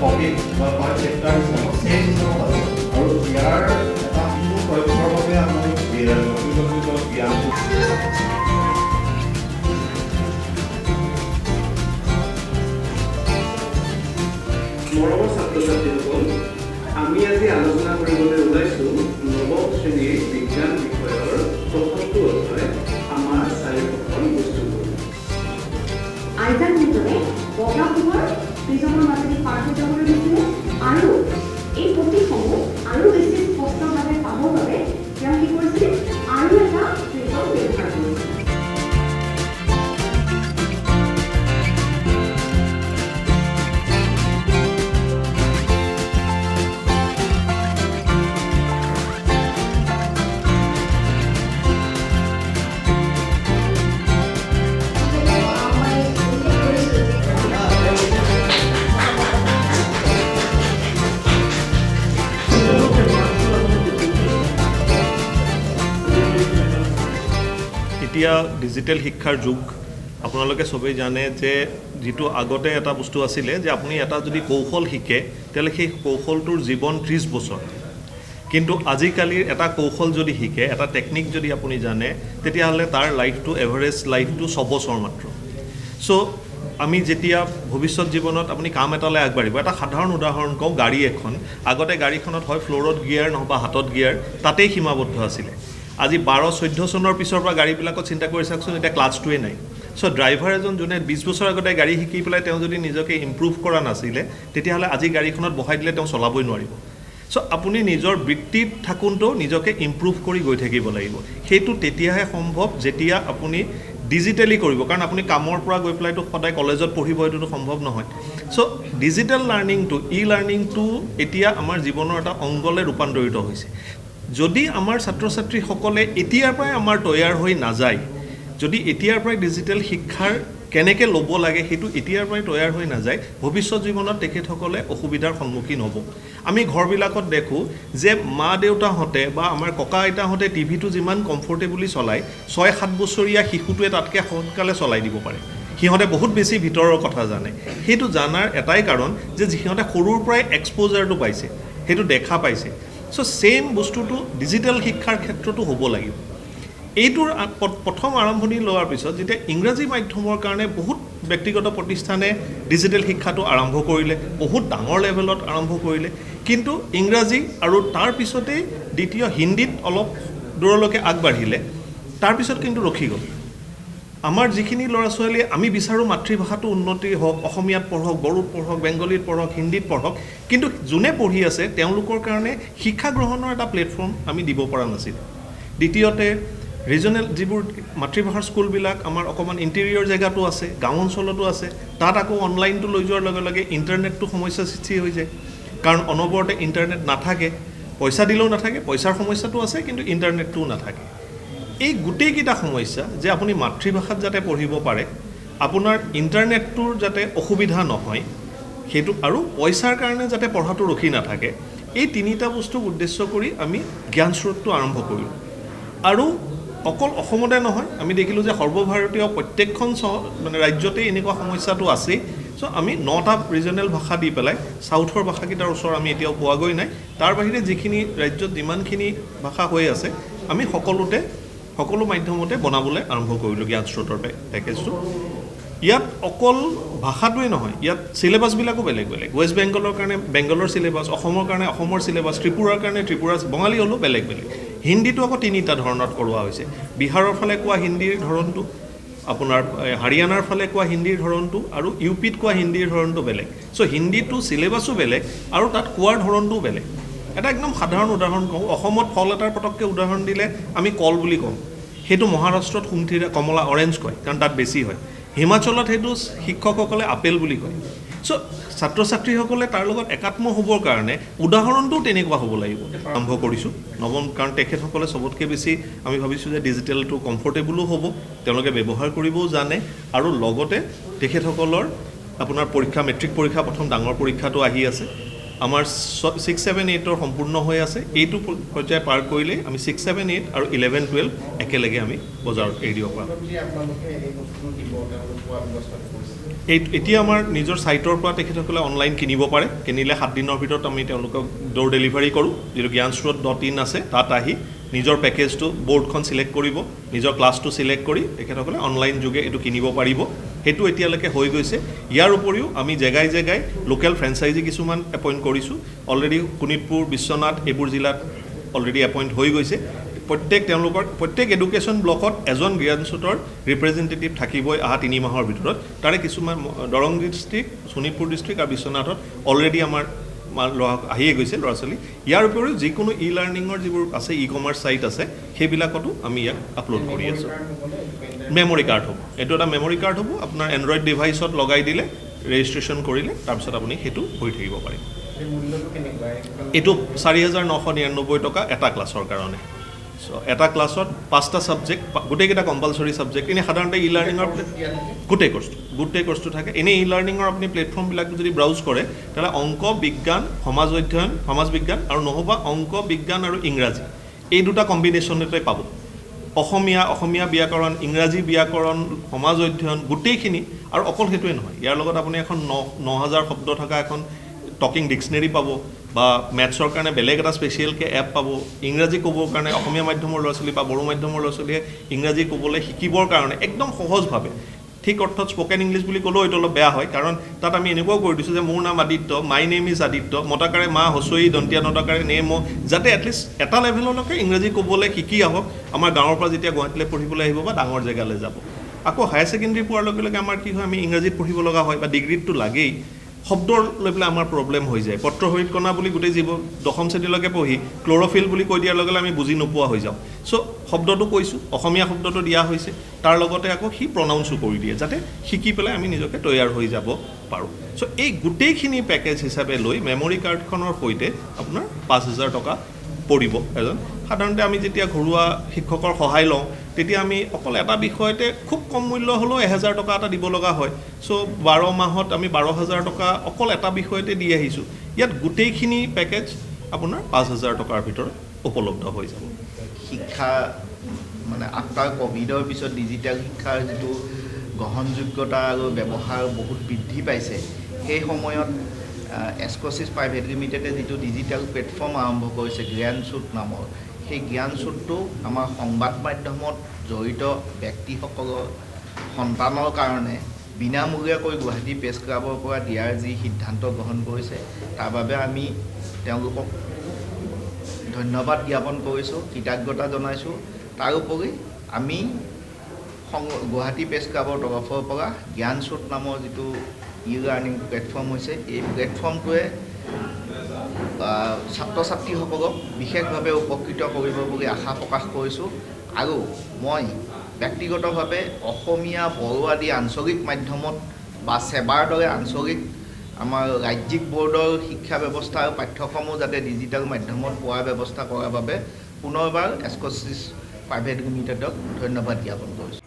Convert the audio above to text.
Topic বা পাৰ chapter হিচাপত change হিচাপত আছে আৰু ইয়াৰ এটা প্ৰয়োগৰ বাবে আমি নতুন জ্ঞানটো মৰমৰ ছাত্ৰ-ছাত্ৰীসকল, আমি আজি আলোচনা কৰিবলৈ ওলাইছোঁ নৱম শ্ৰেণীৰ বিজ্ঞান বিষয়ৰ প্ৰথমটো অধ্যায় আমাৰ চাৰিওফালৰ বস্তুবোৰ। আইজাক নিউটনে বতাহৰ প্ৰিজমৰ মাজেদি পাৰ হৈ যাবলৈ দিছিলে আৰু এই প্ৰতীকসমূহ আৰু বেছি স্পষ্টভাৱে পাবৰ বাবে তেওঁ কি কৰিছিল আৰু এটা প্ৰিজম ব্যৱহাৰ কৰিছিল। এতিয়া ডিজিটেল শিক্ষাৰ যুগ। আপোনালোকে সবেই জানে যে যিটো আগতে এটা বস্তু আছিলে যে আপুনি এটা যদি কৌশল শিকে তেতিয়াহ'লে সেই কৌশলটোৰ জীৱন 30 বছৰ, কিন্তু আজিকালিৰ এটা কৌশল যদি শিকে, এটা টেকনিক যদি আপুনি জানে, তেতিয়াহ'লে তাৰ লাইফটো এভাৰেজ লাইফটো 6 বছৰ মাত্ৰ। চ' আমি যেতিয়া ভৱিষ্যত জীৱনত আপুনি কাম এটালৈ আগবাঢ়িব, এটা সাধাৰণ উদাহৰণ কওঁ, গাড়ী এখন, আগতে গাড়ীখনত হয় ফ্ল'ৰত গিয়াৰ নহবা হাতত গিয়াৰ, তাতেই সীমাবদ্ধ আছিলে। আজি 12-14 চনৰ পিছৰ পৰা গাড়ীবিলাকত চিন্তা কৰি চাওকচোন, এতিয়া ক্লাছটোৱে নাই। চ' ড্ৰাইভাৰ এজন যোনে 20 বছৰ আগতে গাড়ী শিকি পেলাই তেওঁ যদি নিজকে ইম্প্ৰুভ কৰা নাছিলে, তেতিয়াহ'লে আজি গাড়ীখনত বহাই দিলে তেওঁ চলাবই নোৱাৰিব। চ' আপুনি নিজৰ বৃত্তিত থাকোঁতেও নিজকে ইম্প্ৰুভ কৰি গৈ থাকিব লাগিব। সেইটো তেতিয়াহে সম্ভৱ যেতিয়া আপুনি ডিজিটেলি কৰিব, কাৰণ আপুনি কামৰ পৰা গৈ পেলাইতো সদায় কলেজত পঢ়িব, এইটোতো সম্ভৱ নহয়। চ' ডিজিটেল লাৰ্ণিংটো, লাৰ্ণিংটো এতিয়া আমাৰ জীৱনৰ এটা অংগলৈ ৰূপান্তৰিত হৈছে। যদি আমাৰ ছাত্ৰ ছাত্ৰীসকলে এতিয়াৰ পৰাই আমাৰ তৈয়াৰ হৈ নাযায়, যদি এতিয়াৰ পৰাই ডিজিটেল শিক্ষাৰ কেনেকৈ ল'ব লাগে সেইটো এতিয়াৰ পৰাই তৈয়াৰ হৈ নাযায়, ভৱিষ্যত জীৱনত তেখেতসকলে অসুবিধাৰ সন্মুখীন হ'ব। আমি ঘৰবিলাকত দেখোঁ যে মা দেউতাহঁতে বা আমাৰ ককা আইতাহঁতে টিভিটো যিমান কমফৰ্টেবলি চলায়, 6-7 বছৰীয়া শিশুটোৱে তাতকৈ সোনকালে চলাই দিব পাৰে। সিহঁতে বহুত বেছি ভিতৰৰ কথা জানে। সেইটো জানাৰ এটাই কাৰণ যে সিহঁতে সৰুৰ পৰাই এক্সপ'জাৰটো পাইছে, সেইটো দেখা পাইছে। চ' ছেইম বস্তুটো ডিজিটেল শিক্ষাৰ ক্ষেত্ৰতো হ'ব লাগিব। এইটোৰ প্ৰথম আৰম্ভণি লোৱাৰ পিছত যেতিয়া ইংৰাজী মাধ্যমৰ কাৰণে বহুত ব্যক্তিগত প্ৰতিষ্ঠানে ডিজিটেল শিক্ষাটো আৰম্ভ কৰিলে, বহুত ডাঙৰ লেভেলত আৰম্ভ কৰিলে, কিন্তু ইংৰাজী আৰু তাৰ পিছতেই দ্বিতীয় হিন্দীত অলপ দূৰলৈকে আগবাঢ়িলে, তাৰপিছত কিন্তু ৰখি গ'ল। আমাৰ যিখিনি ল'ৰা ছোৱালীয়ে আমি বিচাৰোঁ মাতৃভাষাটো উন্নতি হওক, অসমীয়াত পঢ়ক, বড়োত পঢ়ক, বেংগলীত পঢ়ক, হিন্দীত পঢ়ক, কিন্তু যোনে পঢ়ি আছে তেওঁলোকৰ কাৰণে শিক্ষা গ্ৰহণৰ এটা প্লেটফৰ্ম আমি দিব পৰা নাছিল। দ্বিতীয়তে ৰিজনেল যিবোৰ মাতৃভাষাৰ স্কুলবিলাক আমাৰ অকণমান ইণ্টেৰিয়ৰ জেগাতো আছে, গাঁও অঞ্চলতো আছে, তাত আকৌ অনলাইনটো লৈ যোৱাৰ লগে লগে ইণ্টাৰনেটটো সমস্যা সৃষ্টি হৈ যায়, কাৰণ অনবৰতে ইণ্টাৰনেট নাথাকে, পইচা দিলেও নাথাকে, পইচাৰ সমস্যাটো আছে কিন্তু ইণ্টাৰনেটটোও নাথাকে। এই গোটেইকেইটা সমস্যা যে আপুনি মাতৃভাষাত যাতে পঢ়িব পাৰে, আপোনাৰ ইণ্টাৰনেটটোৰ যাতে অসুবিধা নহয় সেইটো, আৰু পইচাৰ কাৰণে যাতে পঢ়াটো ৰখি নাথাকে, এই তিনিটা বস্তুক উদ্দেশ্য কৰি আমি জ্ঞান স্ৰোতটো আৰম্ভ কৰিলোঁ। আৰু অকল অসমতে নহয়, আমি দেখিলোঁ যে সৰ্বভাৰতীয় প্ৰত্যেকখন ৰাজ্যতেই এনেকুৱা সমস্যাটো আছেই। চ' আমি 9টা ৰিজনেল ভাষা দি পেলাই চাউথৰ ভাষাকেইটাৰ ওচৰ আমি এতিয়াও পোৱাগৈ নাই। তাৰ বাহিৰে যিখিনি ৰাজ্যত যিমানখিনি ভাষা হৈ আছে আমি সকলো মাধ্যমতে বনাবলৈ আৰম্ভ কৰিলোঁ জ্ঞান স্ৰোতৰ পেকেজটো। ইয়াত অকল ভাষাটোৱেই নহয়, ইয়াত চিলেবাছবিলাকো বেলেগ বেলেগ। ৱেষ্ট বেংগলৰ কাৰণে বেংগলৰ চিলেবাছ, অসমৰ কাৰণে অসমৰ চিলেবাছ, ত্ৰিপুৰাৰ কাৰণে ত্ৰিপুৰা, বঙালী হ'লেও বেলেগ বেলেগ। হিন্দীটো আকৌ 3টা ধৰণত কৰোৱা হৈছে। বিহাৰৰ ফালে কোৱা হিন্দীৰ ধৰণটো, আপোনাৰ হাৰিয়ানাৰ ফালে কোৱা হিন্দীৰ ধৰণটো, আৰু ইউপিত কোৱা হিন্দীৰ ধৰণটো বেলেগ। চ' হিন্দীটো চিলেবাছো বেলেগ আৰু তাত কোৱাৰ ধৰণটোও বেলেগ। এটা একদম সাধাৰণ উদাহৰণ কওঁ, অসমত ফল এটাৰ পটককৈ উদাহৰণ দিলে আমি কল বুলি কওঁ, সেইটো মহাৰাষ্ট্ৰত সুমথিৰা কমলা অৰেঞ্জ কয়, কাৰণ তাত বেছি হয়। হিমাচলত সেইটো শিক্ষকসকলে আপেল বুলি কয়। চ' ছাত্ৰ ছাত্ৰীসকলে তাৰ লগত একাত্ম হ'বৰ কাৰণে উদাহৰণটোও তেনেকুৱা হ'ব লাগিব। আৰম্ভ কৰিছোঁ নৱম, কাৰণ তেখেতসকলে চবতকৈ বেছি আমি ভাবিছোঁ যে ডিজিটেলটো কমফৰ্টেবলো হ'ব, তেওঁলোকে ব্যৱহাৰ কৰিবও জানে, আৰু লগতে তেখেতসকলৰ আপোনাৰ পৰীক্ষা, মেট্ৰিক পৰীক্ষা, প্ৰথম ডাঙৰ পৰীক্ষাটো আহি আছে, আমাৰ 6-7-8 সম্পূৰ্ণ হৈ আছে এইটো পৰ্যায় পাৰ কৰিলে আমি 6-7-8 আৰু 11-12 একেলগে আমি বজাৰত এৰি দিব পাৰোঁ এতিয়া আমাৰ নিজৰ ছাইটৰ পৰা তেখেতসকলে অনলাইন কিনিব পাৰে কিনিলে 7 দিনৰ ভিতৰত আমি তেওঁলোকক ডোৰ ডেলিভাৰী কৰোঁ যিটো gyansrot.in আছে তাত আহি নিজৰ পেকেজটো বোৰ্ডখন সিলেক্ট কৰিব নিজৰ ক্লাছটো সিলেক্ট কৰি তেখেতসকলে অনলাইন যোগে এইটো কিনিব পাৰিব সেইটো এতিয়ালৈকে হৈ গৈছে ইয়াৰ উপৰিও আমি জেগাই জেগাই লোকেল ফ্ৰেঞ্চাইজি কিছুমান এপইণ্ট কৰিছোঁ অলৰেডি শোণিতপুৰ বিশ্বনাথ এইবোৰ জিলাত অলৰেডি এপইণ্ট হৈ গৈছে প্ৰত্যেক এডুকেশ্যন ব্লকত এজন জ্ঞানচুতৰ ৰিপ্ৰেজেণ্টেটিভ থাকিবই অহা 3 মাহৰ ভিতৰত তাৰে কিছুমান দৰং ডিষ্ট্ৰিক্ট শোণিতপুৰ ডিষ্ট্ৰিক্ট আৰু বিশ্বনাথত অলৰেডি আমাৰ আহিয়ে গৈছে ল'ৰা ছোৱালী ইয়াৰ উপৰিও যিকোনো লাৰ্ণিঙৰ যিবোৰ আছে কমাৰ্চ ছাইট আছে সেইবিলাকতো আমি ইয়াক আপলোড কৰি আছোঁ মেমৰি কাৰ্ড হ'ব এইটো এটা মেমৰি কাৰ্ড হ'ব আপোনাৰ এণ্ড্ৰইড ডিভাইচত লগাই দিলে ৰেজিষ্ট্ৰেশ্যন কৰিলে তাৰপিছত আপুনি সেইটো হৈ থাকিব পাৰিব এইটো 4,999 টকা এটা ক্লাছৰ কাৰণে চ' এটা ক্লাছত 5টা ছাবজেক্ট গোটেইকেইটা কম্পালচৰি ছাবজেক্ট এনেই সাধাৰণতে লাৰ্ণিঙৰ গোটেই কোৰ্চটো থাকে এনেই লাৰ্ণিঙৰ আপুনি প্লেটফৰ্মবিলাক যদি ব্ৰাউজ কৰে তেতিয়াহ'লে অংক বিজ্ঞান সমাজ বিজ্ঞান আৰু নহ'বা অংক বিজ্ঞান আৰু ইংৰাজী এই দুটা কম্বিনেশ্যনতে পাব অসমীয়া ব্যাকৰণ ইংৰাজী ব্যাকৰণ সমাজ অধ্যয়ন গোটেইখিনি আৰু অকল সেইটোৱে নহয় ইয়াৰ লগত আপুনি এখন 9,000 শব্দ থকা এখন টকিং ডিক্সনেৰী পাব বা মেথছৰ কাৰণে বেলেগ এটা স্পেচিয়েলকৈ এপ পাব ইংৰাজী ক'বৰ কাৰণে অসমীয়া মাধ্যমৰ ল'ৰা ছোৱালী বা বড়ো মাধ্যমৰ ল'ৰা ছোৱালীয়ে ইংৰাজী ক'বলৈ শিকিবৰ কাৰণে একদম সহজভাৱে ঠিক অৰ্থত স্পকেন ইংলিছ বুলি ক'লেও এইটো অলপ বেয়া হয় কাৰণ তাত আমি এনেকুৱাও কৰি দিছোঁ যে মোৰ নাম Aditya my name is Aditya মতাকাৰে মা হচৈ দন্তীয়া নতাকাৰে নেম যাতে এটলিষ্ট এটা লেভেললৈকে ইংৰাজী ক'বলৈ শিকি আহক আমাৰ গাঁৱৰ পৰা যেতিয়া গুৱাহাটীলৈ পঢ়িবলৈ আহিব বা ডাঙৰ জেগালৈ যাব আকৌ হায়াৰ ছেকেণ্ডেৰী পোৱাৰ লগে লগে আমাৰ কি হয় আমি ইংৰাজীত পঢ়িব লগা হয় বা ডিগ্ৰীতটো লাগেই শব্দৰ লৈ পেলাই আমাৰ প্ৰব্লেম হৈ যায় পত্ৰহৰিত কণা বুলি গোটেই জীৱ 10ম শ্ৰেণীলৈকে পঢ়ি ক্ল'ৰফিল বুলি কৈ দিয়াৰ লগে লগে আমি বুজি নোপোৱা হৈ যাওঁ চ' শব্দটো কৈছোঁ অসমীয়া শব্দটো দিয়া হৈছে তাৰ লগতে আকৌ সি প্ৰনাউন্সো কৰি দিয়ে যাতে শিকি পেলাই আমি নিজকে তৈয়াৰ হৈ যাব পাৰোঁ চ' এই গোটেইখিনি পেকেজ হিচাপে লৈ মেমৰি কাৰ্ডখনৰ সৈতে আপোনাৰ 5,000 টকা পৰিব এজন সাধাৰণতে আমি যেতিয়া ঘৰুৱা শিক্ষকৰ সহায় লওঁ তেতিয়া আমি অকল এটা বিষয়তে খুব কম মূল্য হ'লেও 1,000 টকা এটা দিব লগা হয় চ' 12 মাহত আমি 12,000 টকা অকল এটা বিষয়তে দি আহিছোঁ ইয়াত গোটেইখিনি পেকেজ আপোনাৰ 5,000 টকাৰ ভিতৰত উপলব্ধ হৈ যাব শিক্ষা মানে আফটাৰ ক'ভিডৰ পিছত ডিজিটেল শিক্ষাৰ যিটো গ্ৰহণযোগ্যতা আৰু ব্যৱহাৰ বহুত বৃদ্ধি পাইছে সেই সময়ত এস্কচিছ প্ৰাইভেট লিমিটেডে যিটো ডিজিটেল প্লেটফৰ্ম আৰম্ভ কৰিছে জ্ঞানচুট নামৰ সেই জ্ঞানচুটটো আমাৰ সংবাদ মাধ্যমত জড়িত ব্যক্তিসকলৰ সন্তানৰ কাৰণে বিনামূলীয়াকৈ গুৱাহাটী প্ৰেছ ক্লাবৰ পৰা দিয়াৰ যি সিদ্ধান্ত গ্ৰহণ কৰিছে তাৰ বাবে আমি তেওঁলোকক ধন্যবাদ জ্ঞাপন কৰিছোঁ কৃতজ্ঞতা জনাইছোঁ তাৰোপৰি আমি গুৱাহাটী প্ৰেছ ক্লাবৰ তৰফৰ পৰা জ্ঞানচুট নামৰ যিটো লাৰ্ণিং প্লেটফৰ্ম হৈছে এই প্লেটফৰ্মটোৱে ছাত্ৰ ছাত্ৰীসকলক বিশেষভাৱে উপকৃত কৰিব বুলি আশা প্ৰকাশ কৰিছোঁ আৰু মই ব্যক্তিগতভাৱে অসমীয়া বড়ো আদি আঞ্চলিক মাধ্যমত বা সেৱাৰ দৰে আঞ্চলিক আমাৰ ৰাজ্যিক বৰ্ডৰ শিক্ষা ব্যৱস্থা আৰু পাঠ্যক্ৰমো যাতে ডিজিটেল মাধ্যমত পোৱাৰ ব্যৱস্থা কৰাৰ বাবে পুনৰবাৰ এস্কচিছ প্ৰাইভেট লিমিটেডক ধন্যবাদ জ্ঞাপন কৰিছোঁ